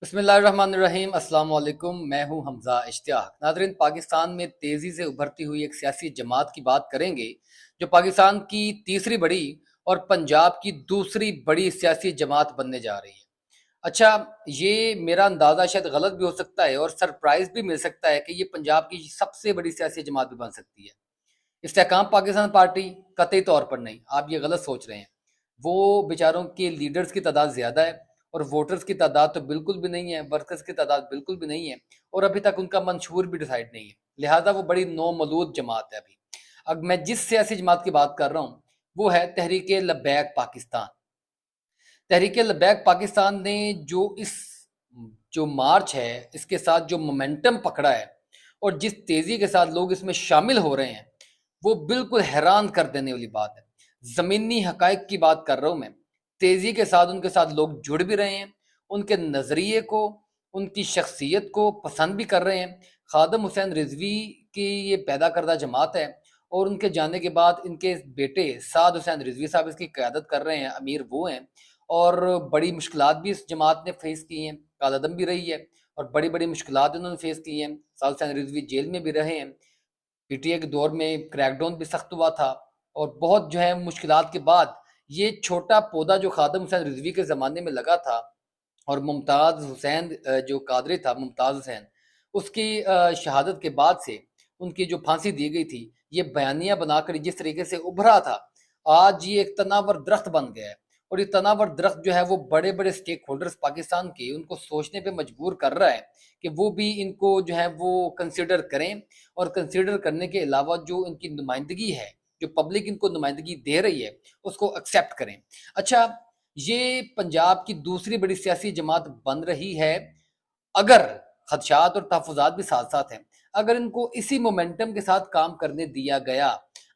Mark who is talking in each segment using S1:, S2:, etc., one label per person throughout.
S1: बिस्मिल्लाहिर्रहमानिर्रहीम। अस्सलाम वालेकुम। मैं हूं हमजा इश्तियाक। नाज़रीन, पाकिस्तान में तेज़ी से उभरती हुई एक सियासी जमात की बात करेंगे जो पाकिस्तान की तीसरी बड़ी और पंजाब की दूसरी बड़ी सियासी जमात बनने जा रही है। अच्छा, ये मेरा अंदाज़ा शायद गलत भी हो सकता है और सरप्राइज़ भी मिल सकता है कि ये पंजाब की सबसे बड़ी सियासी जमात भी बन सकती है। इस्तेहकाम पाकिस्तान पार्टी? कतई तौर पर नहीं, आप ये गलत सोच रहे हैं। वो बेचारों के लीडर्स की तादाद ज़्यादा है और वोटर्स की तादाद तो बिल्कुल भी नहीं है, वर्कर्स की तादाद बिल्कुल भी नहीं है, और अभी तक उनका मंशूर भी डिसाइड नहीं है। लिहाजा वो बड़ी नौमलूद जमात है अभी। अब मैं जिस सियासी जमात की बात कर रहा हूँ वो है तहरीक लब्बैक पाकिस्तान। तहरीक लब्बैक पाकिस्तान ने जो मार्च है, इसके साथ जो मोमेंटम पकड़ा है और जिस तेज़ी के साथ लोग इसमें शामिल हो रहे हैं, वो बिल्कुल हैरान कर देने वाली बात है। ज़मीनी हकायक की बात कर रहा हूँ मैं। तेज़ी के साथ उनके साथ लोग जुड़ भी रहे हैं, उनके नज़रिए को, उनकी शख्सियत को पसंद भी कर रहे हैं। खादम हुसैन रिजवी की ये पैदा करदा जमात है और उनके जाने के बाद इनके बेटे साद हुसैन रिजवी साहब इसकी क़यादत कर रहे हैं, अमीर वो हैं। और बड़ी मुश्किलात भी इस जमात ने फेस की हैं, कालादम भी रही है और बड़ी बड़ी मुश्किलात इन्होंने फेस की हैं। साद हुसैन रिजवी जेल में भी रहे हैं। पीटीए के दौर में क्रैकडाउन भी सख्त हुआ था और बहुत जो है मुश्किलात के बाद ये छोटा पौधा जो खादम हुसैन रिजवी के ज़माने में लगा था और मुमताज़ हुसैन जो कादरी था, मुमताज़ हुसैन, उसकी शहादत के बाद से उनकी जो फांसी दी गई थी, ये बयानिया बनाकर जिस तरीके से उभरा था, आज ये एक तनावर दरख्त बन गया है। और ये तनावर दरख्त जो है वो बड़े बड़े स्टेक होल्डर्स पाकिस्तान के उनको सोचने पे मजबूर कर रहा है कि वो भी इनको जो है वो कंसिडर करें, और कंसिडर करने के अलावा जो इनकी नुमाइंदगी है, जो पब्लिक इनको नुमाइंदगी दे रही है, उसको एक्सेप्ट करें। अच्छा, ये पंजाब की दूसरी बड़ी सियासी जमात बन रही है अगर खदशात और तहफ़्फ़ुज़ात भी साथ साथ हैं। अगर इनको इसी मोमेंटम के साथ काम करने दिया गया,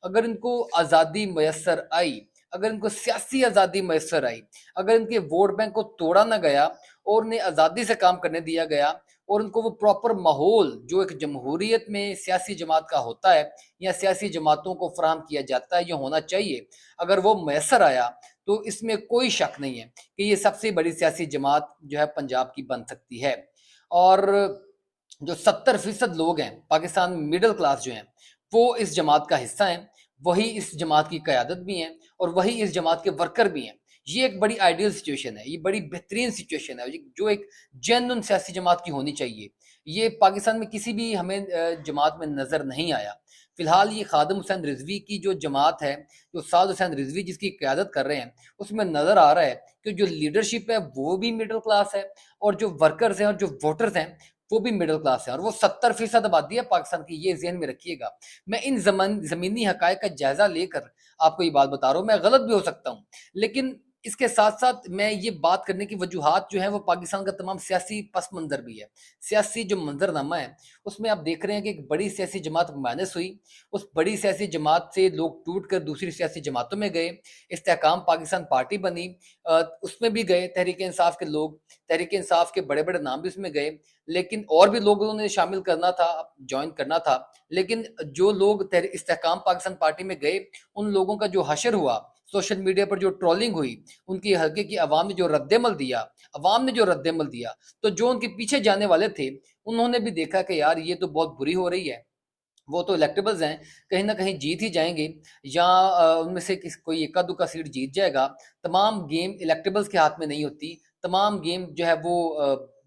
S1: अगर इनको आज़ादी मैसर आई, अगर इनको सियासी आज़ादी मैसर आई, अगर इनके वोट बैंक को तोड़ा ना गया और उन्हें आज़ादी से काम करने दिया गया और उनको वो प्रॉपर माहौल जो एक जमहूरियत में सियासी जमात का होता है या सियासी जमातों को फराहम किया जाता है, ये होना चाहिए, अगर वो मैसर आया, तो इसमें कोई शक नहीं है कि ये सबसे बड़ी सियासी जमात जो है पंजाब की बन सकती है। और जो 70% लोग हैं पाकिस्तान में, मिडिल क्लास जो हैं, वो इस जमात का हिस्सा हैं, वही इस जमात की क़यादत भी हैं और वही इस जमात के वर्कर भी हैं। ये एक बड़ी आइडियल सिचुएशन है, ये बड़ी बेहतरीन सिचुएशन है जो एक जेन्युइन सियासी जमात की होनी चाहिए। ये पाकिस्तान में किसी भी हमें जमात में नज़र नहीं आया। फिलहाल ये खादम हुसैन रिजवी की जो जमात है, जो साद हुसैन रिजवी जिसकी क़यादत कर रहे हैं, उसमें नज़र आ रहा है कि जो लीडरशिप है वो भी मिडिल क्लास है और जो वर्कर्स हैं और जो वोटर्स हैं वो भी मिडिल क्लास है, और वो 70% आबादी है पाकिस्तान की, ये ज़हन में रखिएगा। मैं इन ज़मीनी हकायक का जायज़ा लेकर आपको ये बात बता रहा हूँ, मैं गलत भी हो सकता हूँ, लेकिन इसके साथ साथ मैं ये बात करने की वजूहात जो है वो पाकिस्तान का तमाम सियासी पस मंज़र भी है। सियासी जो मंजरनामा है उसमें आप देख रहे हैं कि एक बड़ी सियासी जमात माइनस हुई, उस बड़ी सियासी जमात से लोग टूट कर दूसरी सियासी जमातों में गए, इस्तेहकाम पाकिस्तान पार्टी बनी, उसमें भी गए तहरीक इंसाफ के लोग, तहरीक इंसाफ के बड़े बड़े नाम भी उसमें गए, लेकिन और भी लोगों ने शामिल करना था, ज्वाइन करना था, लेकिन जो लोग इस्तेहकाम पाकिस्तान पार्टी में गए, उन लोगों का जो हशर हुआ, सोशल मीडिया पर जो ट्रोलिंग हुई, उनकी हल्के की आवाम ने जो रद्देमल दिया, अवाम ने जो रद्देमल दिया, तो जो उनके पीछे जाने वाले थे उन्होंने भी देखा कि यार ये तो बहुत बुरी हो रही है, वो तो इलेक्टेबल्स हैं, कहीं ना कहीं जीत ही जाएंगे, या उनमें से कोई इक्का दुक्का सीट जीत जाएगा। तमाम गेम इलेक्टेबल्स के हाथ में नहीं होती, तमाम गेम जो है वो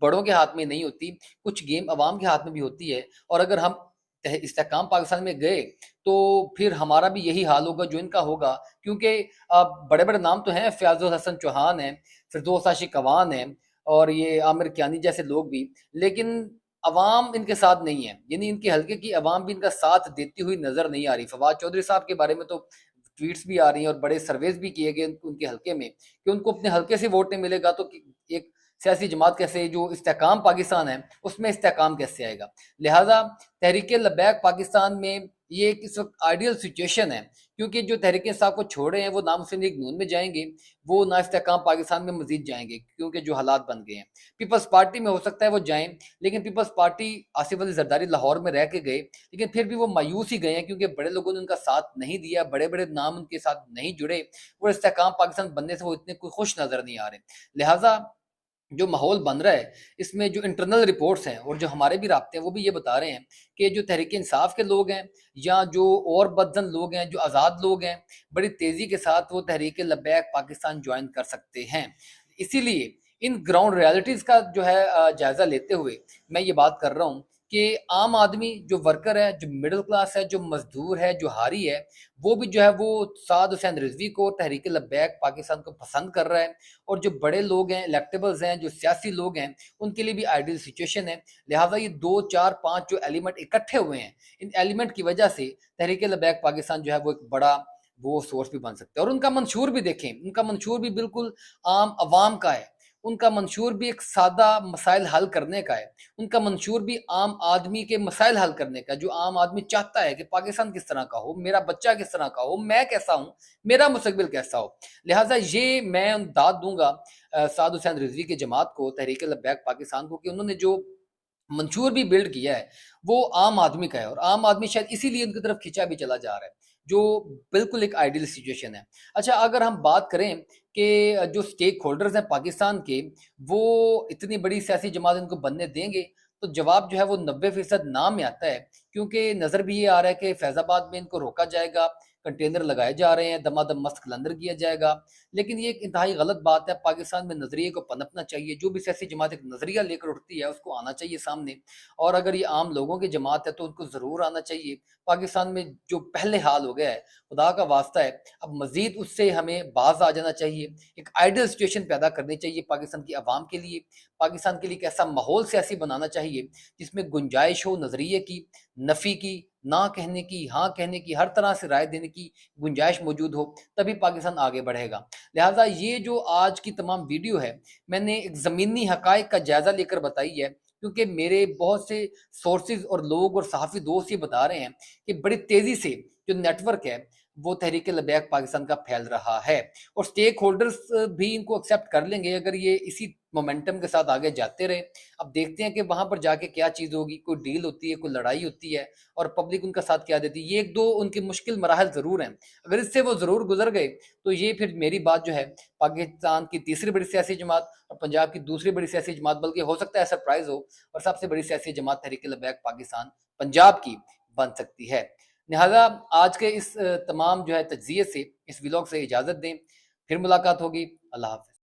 S1: बड़ों के हाथ में नहीं होती, कुछ गेम अवाम के हाथ में भी होती है। और अगर हम इस्तेहकाम पाकिस्तान में गए तो फिर हमारा भी यही हाल होगा जो इनका होगा, क्योंकि बड़े बड़े नाम तो हैं, फयाजुल हसन चौहान हैं, फिरदौस आशिक अवान हैं और ये आमिर कियानी जैसे लोग भी, लेकिन अवाम इनके साथ नहीं है, यानी इनके हल्के की अवाम भी इनका साथ देती हुई नजर नहीं आ रही। फवाद चौधरी साहब के बारे में तो ट्वीट्स भी आ रही हैं और बड़े सर्वेज भी किए गए उनके हल्के में कि उनको अपने हल्के से वोट नहीं मिलेगा तो एक सियासी जमात कैसे, जो इस्तेहकाम पाकिस्तान है उसमें इस्तेहकाम कैसे आएगा। लिहाजा तहरीक लब्बैक पाकिस्तान में ये एक इस वक्त आइडियल सिचुएशन है, क्योंकि जो तहरीक इंसाफ को छोड़े हैं वो ना मुस्लिम लीग नून में जाएंगे, वो ना इस्तेहकाम पाकिस्तान में मजीद जाएंगे क्योंकि जो हालात बन गए हैं। पीपल्स पार्टी में हो सकता है वो जाएं, लेकिन पीपल्स पार्टी, आसिफ अली जरदारी लाहौर में रह के गए, लेकिन फिर भी वो मायूस ही गए हैं क्योंकि बड़े लोगों ने उनका साथ नहीं दिया, बड़े बड़े नाम उनके साथ नहीं जुड़े, वो इस्तेहकाम पाकिस्तान बनने से वो इतने कोई खुश नजर नहीं आ रहे। लिहाजा جو ماحول بن رہا ہے اس میں جو انٹرنل رپورٹس ہیں اور جو ہمارے بھی رابطے ہیں وہ بھی یہ بتا رہے ہیں کہ جو تحریک انصاف کے لوگ ہیں یا جو اور بدزن لوگ ہیں جو آزاد لوگ ہیں بڑی تیزی کے ساتھ وہ تحریک لبیک پاکستان جوائن کر سکتے ہیں۔ اسی لیے ان گراؤنڈ ریالٹیز کا جو ہے جائزہ لیتے ہوئے میں یہ بات کر رہا ہوں کہ عام آدمی جو ورکر ہے جو مڈل کلاس ہے جو مزدور ہے جو حاری ہے وہ بھی جو ہے وہ سعد حسین رضوی کو تحریک لبیک پاکستان کو پسند کر رہا ہے، اور جو بڑے لوگ ہیں الیکٹیبلز ہیں جو سیاسی لوگ ہیں ان کے لیے بھی آئیڈیل سچویشن ہے۔ لہٰذا یہ 2 4 5 جو ایلیمنٹ اکٹھے ہوئے ہیں ان ایلیمنٹ کی وجہ سے تحریک لبیک پاکستان جو ہے وہ ایک بڑا وہ سورس بھی بن سکتا ہے، اور ان کا منشور بھی دیکھیں، ان کا منشور بھی بالکل عام عوام کا ہے، ان کا منشور بھی ایک سادہ مسائل حل کرنے کا ہے، ان کا منشور بھی عام آدمی کے مسائل حل کرنے کا، جو عام آدمی چاہتا ہے کہ پاکستان کس طرح کا ہو، میرا بچہ کس طرح کا ہو، میں کیسا ہوں، میرا مستقبل کیسا ہو۔ لہٰذا یہ میں داد دوں گا سعد حسین رضوی کی جماعت کو، تحریک لبیک پاکستان کو، کہ انہوں نے جو منشور بھی بلڈ کیا ہے وہ عام آدمی کا ہے، اور عام آدمی شاید اسی لیے ان کی طرف کھینچا بھی چلا جا رہا ہے، جو بالکل ایک آئیڈیل سچویشن ہے۔ اچھا، اگر ہم بات کریں کہ جو سٹیک ہولڈرز ہیں پاکستان کے وہ اتنی بڑی سیاسی جماعت ان کو بننے دیں گے، تو جواب جو ہے وہ 90% نام میں آتا ہے، کیونکہ نظر بھی یہ آ رہا ہے کہ فیض آباد میں ان کو روکا جائے گا، کنٹینر لگائے جا رہے ہیں، دما دم مست قلندر کیا جائے گا، لیکن یہ ایک انتہائی غلط بات ہے۔ پاکستان میں نظریے کو پنپنا چاہیے، جو بھی سیاسی جماعت ایک نظریہ لے کر اٹھتی ہے اس کو آنا چاہیے سامنے، اور اگر یہ عام لوگوں کی جماعت ہے تو ان کو ضرور آنا چاہیے۔ پاکستان میں جو پہلے حال ہو گیا ہے خدا کا واسطہ ہے، اب مزید اس سے ہمیں باز آ جانا چاہیے، ایک آئیڈل سچویشن پیدا کرنی چاہیے پاکستان کی عوام کے لیے، پاکستان کے لیے ایک ایسا ماحول سیاسی بنانا چاہیے جس میں گنجائش ہو نظریے کی، نفی کی، نہ کہنے کی، ہاں کہنے کی، ہر طرح سے رائے دینے کی گنجائش موجود ہو، تبھی پاکستان آگے بڑھے گا۔ لہٰذا یہ جو آج کی تمام ویڈیو ہے میں نے ایک زمینی حقائق کا جائزہ لے کر بتائی ہے، کیونکہ میرے بہت سے سورسز اور لوگ اور صحافی دوست یہ بتا رہے ہیں کہ بڑی تیزی سے جو نیٹ ورک ہے وہ تحریک لبیک پاکستان کا پھیل رہا ہے، اور سٹیک ہولڈرز بھی ان کو ایکسیپٹ کر لیں گے اگر یہ اسی مومنٹم کے ساتھ آگے جاتے رہے۔ اب دیکھتے ہیں کہ وہاں پر جا کے کیا چیز ہوگی، کوئی ڈیل ہوتی ہے، کوئی لڑائی ہوتی ہے، اور پبلک ان کا ساتھ کیا دیتی ہے۔ یہ ایک دو ان کے مشکل مراحل ضرور ہیں، اگر اس سے وہ ضرور گزر گئے تو یہ پھر میری بات جو ہے پاکستان کی تیسری بڑی سیاسی جماعت اور پنجاب کی دوسری بڑی سیاسی جماعت، بلکہ ہو سکتا ہے سرپرائز ہو اور سب سے بڑی سیاسی جماعت تحریک لبیک پاکستان پنجاب کی بن سکتی ہے۔ لہٰذا آج کے اس تمام جو ہے تجزیے سے، اس ولاگ سے اجازت دیں، پھر ملاقات ہوگی۔ اللہ حافظ۔